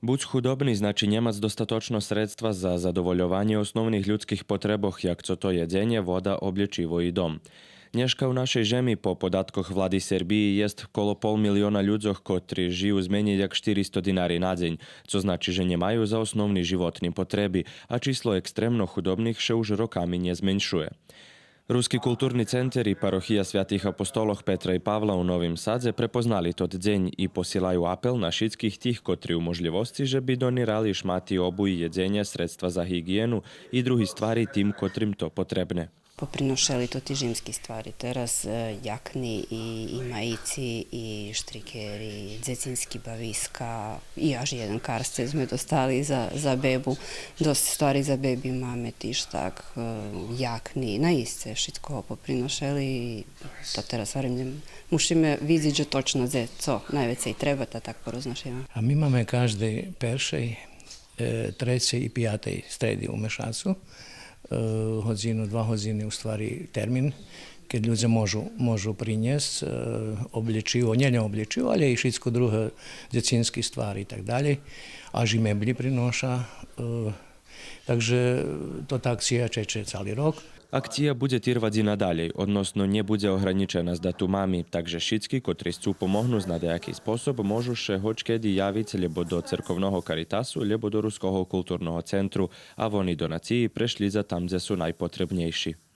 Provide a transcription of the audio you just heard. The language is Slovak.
Buď chudobný znači nemať dostatočno sredstva za zadovoľovanie osnovných ľudských potreboch, jak co to jedzenie, voda, oblečívo i dom. Dneška v našej žemi po podatkoch vlády Serbії jest okolo 500 000 ľudzoch, ktorí žijú z menej jak 400 dinári na deň, co znači, že nemajú za osnovní životní potreby a číslo extrémno chudobných še už rokami nezmenšuje. Ruský kultúrny center i parochia Svätých Apostoloch Petra i Pavla u Novým Sadze prepoznali tot deň i posielajú apel na všetkých tých, ktorí u možlivosti, že by donirali šmaty, obuj, jedzenie, sredstva za hygienu i drugi stvari tým, ktorým to potrebne. Poprinošeli to ti žimski stvari. Teraz jakni i majici i štrikeri, i dzecinski baviska i až jedan karsce sme dostali za bebu. Dosta stvari za bebi, mame, tištak, jakni, naiste všetko poprinošeli i to teraz varim musíme vidieť, že točno co najvecej treba, da tak poroznašimo. A my máme každej peršej, trećej i pijatej stredi u mešacu. Hodinu, 2 hodiny u stvari termin, keď ľudia môžu priniesť obliečivo, nie neobliečivo, ale i všetko druhé dzecinské stvari i tak ďalej. Až i mebli prináša. Takže to tá akcia čeče celý rok. Akcija bude trvať i nadalej, odnosno nebude ohraničena s datumami, takže všetci, ktorí chcú pomohnúť na nejaký spôsob, môžu še hočkedy javiť lebo do cerkovného Caritasu, lebo do Ruského kultúrneho centru a oni donácii prešli za tam, kde sú najpotrebnejší.